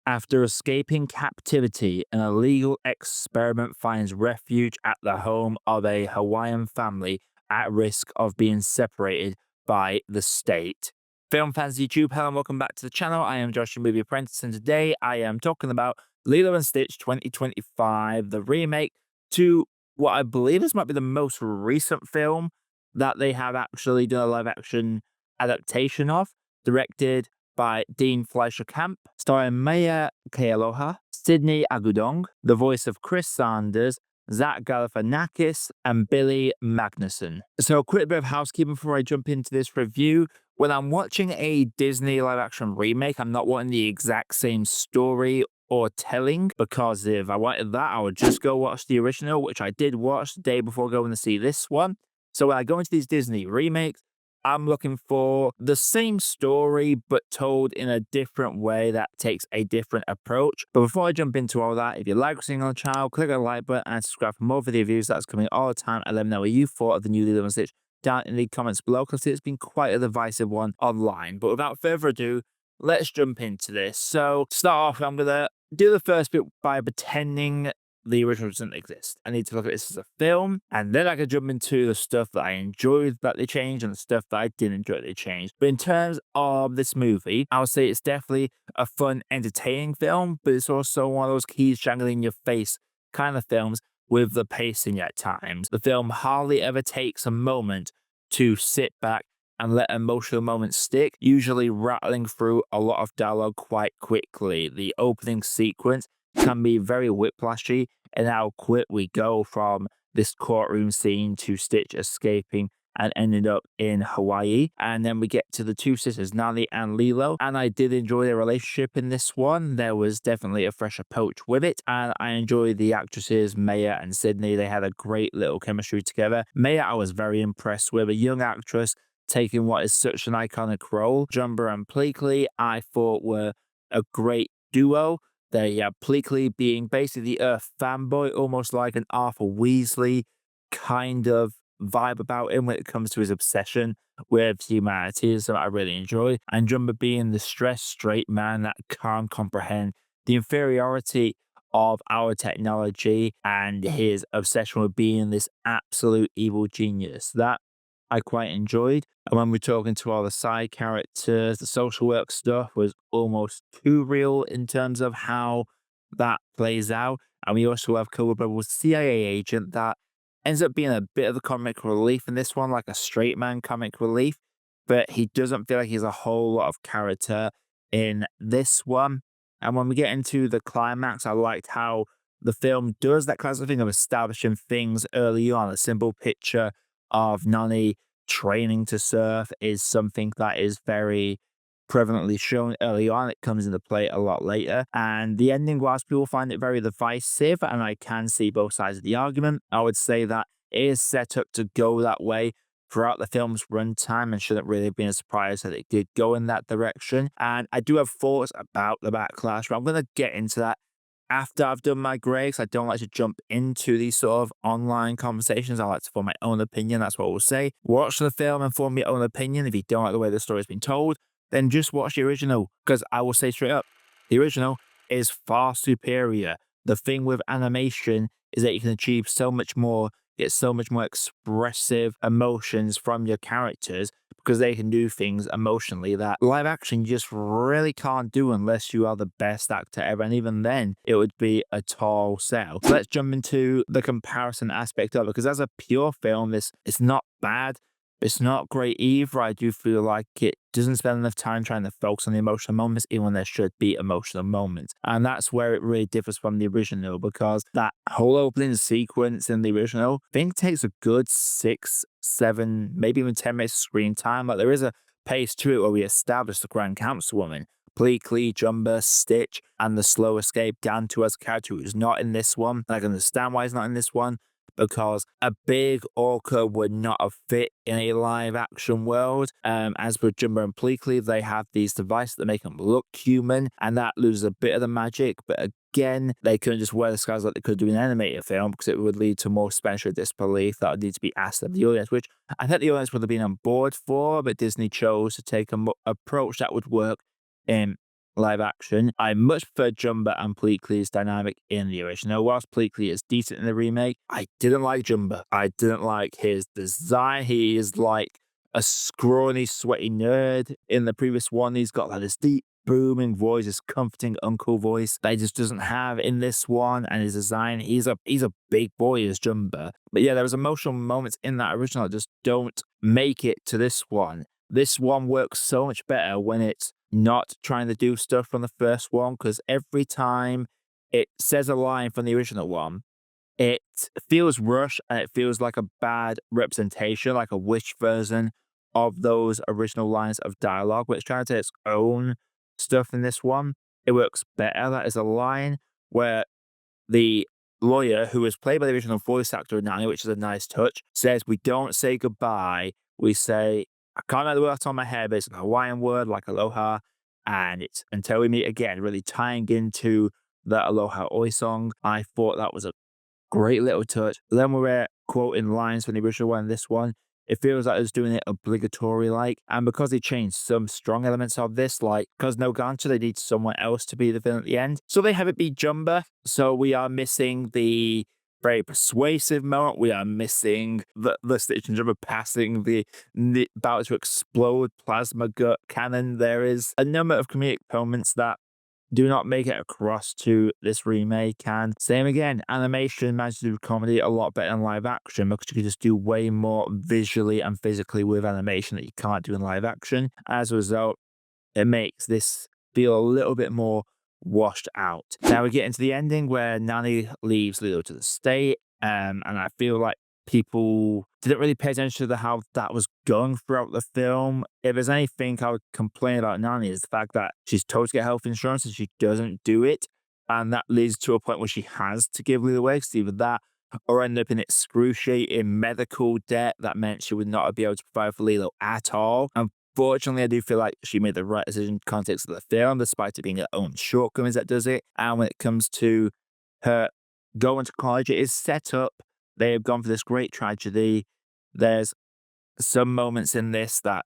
After escaping captivity, an illegal experiment finds refuge at the home of a Hawaiian family at risk of being separated by the state. Film fans YouTube, hello and welcome back to the channel. I am Josh, your Movie Apprentice, and today I am talking about Lilo and Stitch 2025, the remake to what I believe this might be the most recent film that they have actually done a live action adaptation of, directed by Dean Fleischer Camp, starring Maia, Kealoha, Sydney Agudong, the voice of Chris Sanders, Zach Galifianakis, and Billy Magnussen. So a quick bit of housekeeping before I jump into this review. When I'm watching a Disney live-action remake, I'm not wanting the exact same story or telling, because if I wanted that, I would just go watch the original, which I did watch the day before going to see this one. So when I go into these Disney remakes, I'm looking for the same story, but told in a different way that takes a different approach. But before I jump into all that, if you like seeing on the channel, click on the like button and subscribe for more video reviews that's coming all the time, and let me know what you thought of the new Lilo and Stitch down in the comments below, because it's been quite a divisive one online. But without further ado, let's jump into this. So to start off, I'm going to do the first bit by pretending the original doesn't exist. I need to look at this as a film, and then I can jump into the stuff that I enjoyed that they changed and the stuff that I didn't enjoy that they changed. But in terms of this movie, I would say it's definitely a fun, entertaining film, but it's also one of those keys jangling in your face kind of films with the pacing at times. The film hardly ever takes a moment to sit back and let emotional moments stick, usually rattling through a lot of dialogue quite quickly. The opening sequence can be very whiplashy, and how quick we go from this courtroom scene to Stitch escaping and ended up in Hawaii. And then we get to the two sisters, Nani and Lilo. And I did enjoy their relationship in this one. There was definitely a fresh approach with it. And I enjoyed the actresses, Maia and Sydney. They had a great little chemistry together. Maia, I was very impressed with, a young actress taking what is such an iconic role. Jumper and Pleakley, I thought, were a great duo. They have Pleakley being basically the Earth fanboy, almost like an Arthur Weasley kind of vibe about him when it comes to his obsession with humanity, so I really enjoy. And Jumper being the stressed straight man that can't comprehend the inferiority of our technology and his obsession with being this absolute evil genius. That I quite enjoyed. And when we're talking to all the side characters, the social work stuff was almost too real in terms of how that plays out. And we also have Cobra with CIA agent that ends up being a bit of a comic relief in this one, like a straight man comic relief, but he doesn't feel like he's a whole lot of character in this one. And when we get into the climax, I liked how the film does that classic thing of establishing things early on. A simple picture of Nani training to surf is something that is very prevalently shown early on. It comes into play a lot later. And the ending, whilst people find it very divisive, and I can see both sides of the argument, I would say that it is set up to go that way throughout the film's runtime and shouldn't really have been a surprise that it did go in that direction. And I do have thoughts about the backlash, but I'm going to get into that after I've done my grades. I don't like to jump into these sort of online conversations. I like to form my own opinion. That's what we'll say. Watch the film and form your own opinion. If you don't like the way the story's been told, then just watch the original, because I will say straight up, the original is far superior. The thing with animation is that you can achieve so much more, get so much more expressive emotions from your characters, because they can do things emotionally that live action you just really can't do unless you are the best actor ever. And even then, it would be a tall sell. So let's jump into the comparison aspect of it, because as a pure film, it's not bad. It's not great either. I do feel like it doesn't spend enough time trying to focus on the emotional moments, even when there should be emotional moments. And that's where it really differs from the original, because that whole opening sequence in the original, I think, takes a good 6, 7, maybe even 10 minutes of screen time. Like, there is a pace to it where we establish the Grand Councilwoman, Pleakley, Jumper, Stitch, and the slow escape down to as a character who's not in this one. And I can understand why he's not in this one, because a big orca would not have fit in a live action world. As with Jumbo and Pleakley, they have these devices that make them look human, and that loses a bit of the magic. But again, they couldn't just wear the skies like they could do in an animated film, because it would lead to more suspension of disbelief that would need to be asked of the audience, which I think the audience would have been on board for, but Disney chose to take an approach that would work in live action. I much prefer Jumba and Pleakley's dynamic in the original. Whilst Pleakley is decent in the remake, I didn't like Jumba. I didn't like his design. He is like a scrawny, sweaty nerd. In the previous one, he's got like this deep, booming voice, this comforting uncle voice that he just doesn't have in this one. And his design, he's a big boy as Jumba. But yeah, there was emotional moments in that original that just don't make it to this one. This one works so much better when it's not trying to do stuff from the first one, because every time it says a line from the original one, it feels rushed and it feels like a bad representation, like a wish version of those original lines of dialogue, but it's trying to take its own stuff in this one. It works better. That is a line where the lawyer, who was played by the original voice actor Nani, which is a nice touch, says, "We don't say goodbye. We say," I can't remember the word on my head, but it's a Hawaiian word like aloha, and it's "until we meet again," really tying into the Aloha Oi song. I thought that was a great little touch. Then we're quoting lines from the original one, this one. It feels like it's doing it obligatory like. And because they changed some strong elements of this, like because no Gancha, they need someone else to be the villain at the end. So they have it be Jumba. So we are missing the very persuasive moment. We are missing the Stitch and Jumba passing the about to explode plasma gut cannon. There is a number of comedic moments that do not make it across to this remake. And same again, animation manages to do comedy a lot better than live action, because you can just do way more visually and physically with animation that you can't do in live action. As a result, it makes this feel a little bit more washed out. Now we get into the ending where Nani leaves Lilo to the state, and I feel like people didn't really pay attention to how that was going throughout the film. If there's anything I would complain about Nani, is the fact that she's told to get health insurance and she doesn't do it, and that leads to a point where she has to give Lilo away, because either that or end up in excruciating medical debt that meant she would not be able to provide for Lilo at all. Unfortunately, I do feel like she made the right decision in the context of the film, despite it being her own shortcomings that does it. And when it comes to her going to college, it is set up. They have gone for this great tragedy. There's some moments in this that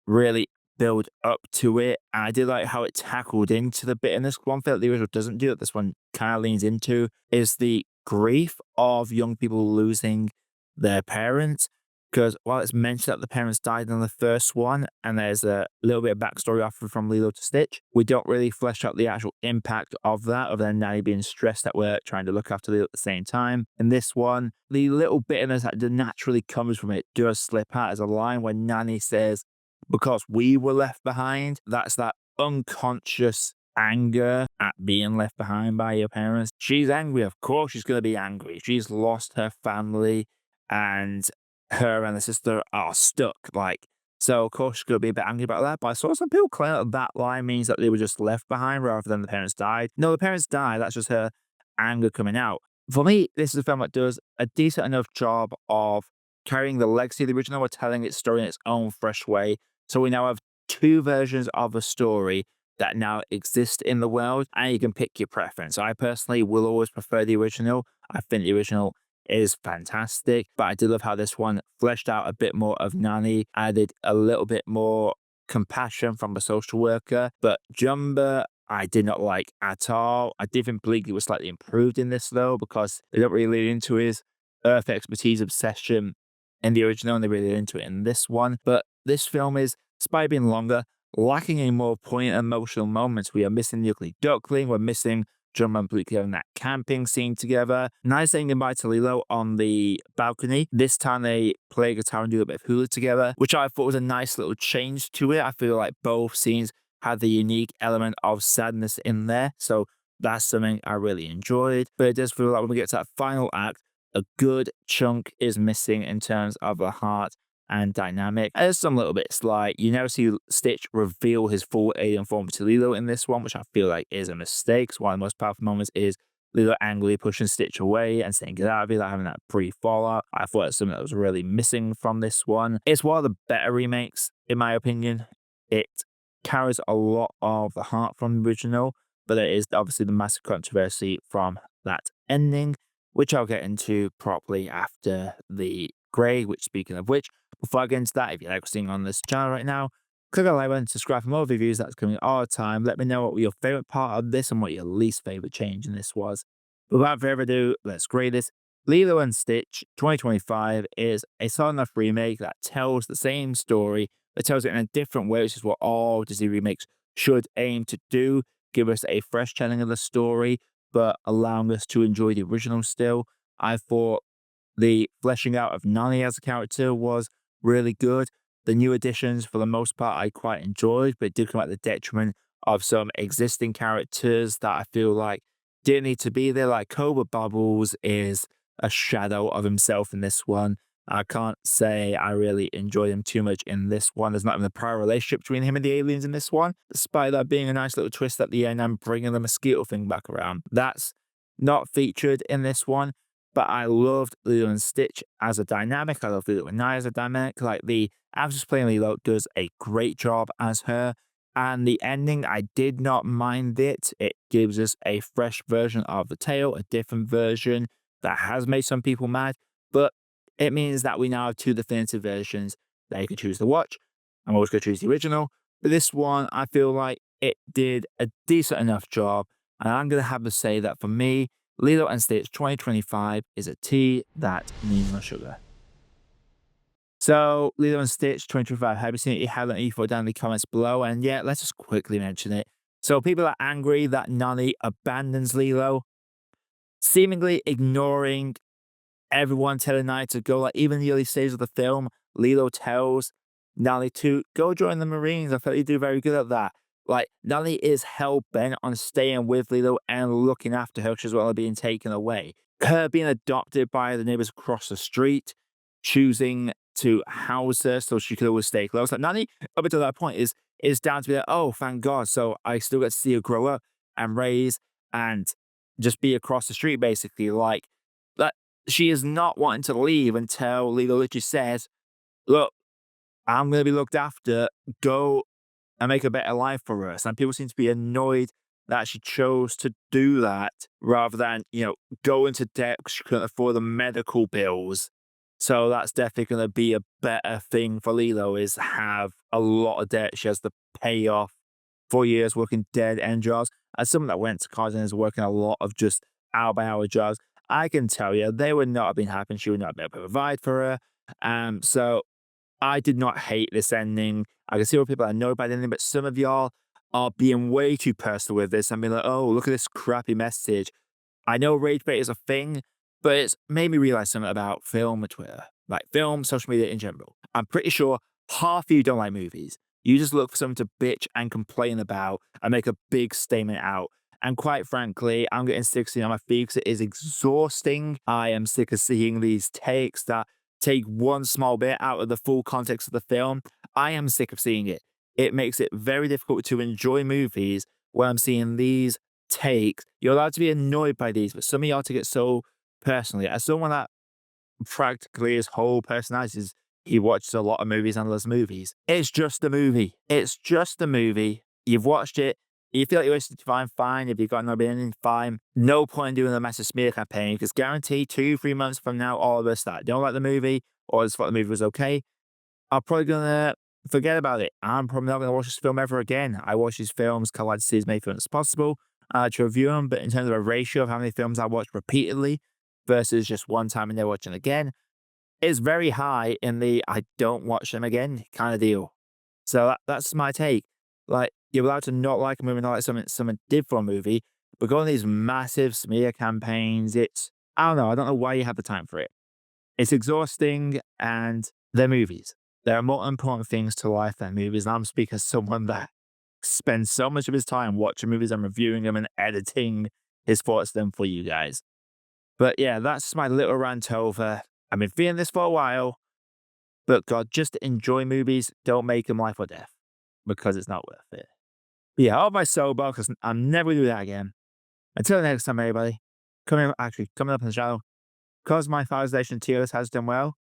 really build up to it. And I did like how it tackled into the bit in this one film that the original doesn't do, that this one kind of leans into, is the grief of young people losing their parents. Because while it's mentioned that the parents died in the first one, and there's a little bit of backstory offered from Lilo to Stitch, we don't really flesh out the actual impact of that, of their nanny being stressed at work, trying to look after Lilo at the same time. In this one, the little bitterness that naturally comes from it does slip out as a line when Nanny says, "Because we were left behind." That's that unconscious anger at being left behind by your parents. She's angry, of course she's going to be angry. She's lost her family, and her and the sister are stuck. Like, so of course she's going to be a bit angry about that. But I saw some people claim that that line means that they were just left behind rather than the parents died. No, the parents died. That's just her anger coming out. For me, this is a film that does a decent enough job of carrying the legacy of the original or telling its story in its own fresh way. So we now have two versions of a story that now exist in the world, and you can pick your preference. I personally will always prefer the original. I think the original is fantastic, but I did love how this one fleshed out a bit more of Nani, added a little bit more compassion from the social worker. But Jumba, I did not like at all. I did think Bleakley was slightly improved in this though, because they don't really lead into his earth expertise obsession in the original, and they really lead into it in this one. But this film is, despite being longer, lacking in more poignant emotional moments. We are missing the ugly duckling, we're missing Jumba and Bleakley having that camping scene together. Nice saying goodbye to Lilo on the balcony. This time they play guitar and do a bit of hula together, which I thought was a nice little change to it. I feel like both scenes had the unique element of sadness in there, so that's something I really enjoyed. But it does feel like when we get to that final act, a good chunk is missing in terms of the heart and dynamic. There's some little bits like you never see Stitch reveal his full alien form to Lilo in this one, which I feel like is a mistake. So one of the most powerful moments is Lilo angrily pushing Stitch away and saying get out of here, like having that pre-fallout. I thought it's something that was really missing from this one. It's one of the better remakes, in my opinion. It carries a lot of the heart from the original, but there is obviously the massive controversy from that ending, which I'll get into properly after the grade, which speaking of which, before I get into that, if you like what you're seeing on this channel right now, Click on like button, subscribe for more reviews that's coming all the time. Let me know what your favorite part of this and what your least favorite change in this was. But without further ado, let's grade this. Lilo and Stitch 2025 is a solid enough remake that tells the same story, but tells it in a different way, which is what all Disney remakes should aim to do. Give us a fresh telling of the story, but allowing us to enjoy the original still. I thought the fleshing out of Nani as a character was really good. The new additions, for the most part, I quite enjoyed, but it did come at the detriment of some existing characters that I feel like didn't need to be there. Like Cobra Bubbles is a shadow of himself in this one. I can't say I really enjoyed him too much in this one. There's not even a prior relationship between him and the aliens in this one, despite that being a nice little twist at the end and bringing the mosquito thing back around. That's not featured in this one. But I loved Lilo and Stitch as a dynamic. I love Lilo and Nai as a dynamic. Like the actress playing Lilo does a great job as her. And the ending, I did not mind it. It gives us a fresh version of the tale, a different version that has made some people mad. But it means that we now have two definitive versions that you can choose to watch. I'm always going to choose the original. But this one, I feel like it did a decent enough job. And I'm going to have to say that for me, Lilo and Stitch 2025 is a tea that needs no sugar. So, Lilo and Stitch 2025, have you seen it? You haven't, you thought down in the comments below. And yeah, let's just quickly mention it. So, people are angry that Nani abandons Lilo, seemingly ignoring everyone telling Nani to go. Like, even in the early stages of the film, Lilo tells Nani to go join the Marines. I felt you do very good at that. Like, Nani is hell-bent on staying with Lilo and looking after her, as well as being taken away. Her being adopted by the neighbors across the street, choosing to house her so she could always stay close. Like, Nani, up until that point, is down to be like, oh, thank God. So I still get to see her grow up and raise and just be across the street, basically. Like, that she is not wanting to leave until Lilo literally says, look, I'm going to be looked after. Go and make a better life for us. And people seem to be annoyed that she chose to do that rather than, go into debt because she couldn't afford the medical bills. So that's definitely going to be a better thing for Lilo, is have a lot of debt she has to pay off 4 years working dead end jobs. As someone that went to college and is working a lot of just hour by hour jobs, I can tell you they would not have been happy. She would not be able to provide for her. So I did not hate this ending. I can see what people are annoyed by the ending, but some of y'all are being way too personal with this and being like, oh, look at this crappy message. I know rage bait is a thing, but it's made me realize something about film and Twitter, like film, social media in general. I'm pretty sure half of you don't like movies. You just look for something to bitch and complain about and make a big statement out. And quite frankly, I'm getting sick of seeing on my feed because it is exhausting. I am sick of seeing these takes that take one small bit out of the full context of the film. I am sick of seeing it. It makes it very difficult to enjoy movies when I'm seeing these takes. You're allowed to be annoyed by these, but some of y'all take it so personally. As someone that practically his whole personality is he watches a lot of movies and loves movies. It's just a movie. It's just a movie. You've watched it. You feel like you wasted your time, fine. If you've got no opinion, fine. No point in doing a massive smear campaign because guaranteed 2-3 months from now, all of us that don't like the movie or just thought the movie was okay are probably gonna forget about it. I'm probably not gonna watch this film ever again. I watch these films, I like to see as many films as possible to review them, but in terms of a ratio of how many films I watch repeatedly versus just one time and then watching again, is very high in the I don't watch them again kind of deal. So that's my take. Like, you're allowed to not like a movie, not like something someone did for a movie, but going these massive smear campaigns, I don't know. I don't know why you have the time for it. It's exhausting and they're movies. There are more important things to life than movies. And I'm speaking as someone that spends so much of his time watching movies and reviewing them and editing his thoughts them for you guys. But yeah, that's my little rant over. I've been feeling this for a while, but God, just enjoy movies. Don't make them life or death because it's not worth it. But yeah, off my soapbox because I'm never going to do that again. Until next time, everybody. Coming up in the channel, because my Father's Nation tier list has done well,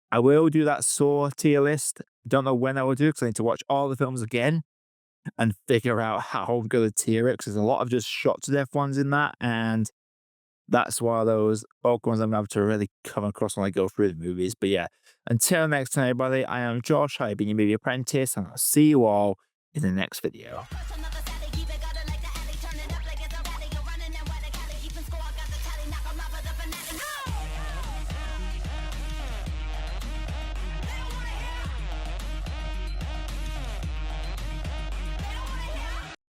I will do that Saw tier list. Don't know when I will do because I need to watch all the films again and figure out how I'm going to tier it because there's a lot of just shot to death ones in that. And that's one of those awkward ones I'm gonna have to really come across when I go through the movies. But yeah, until next time, everybody, I am Josh, I've been your Movie Apprentice, and I'll see you all in the next video.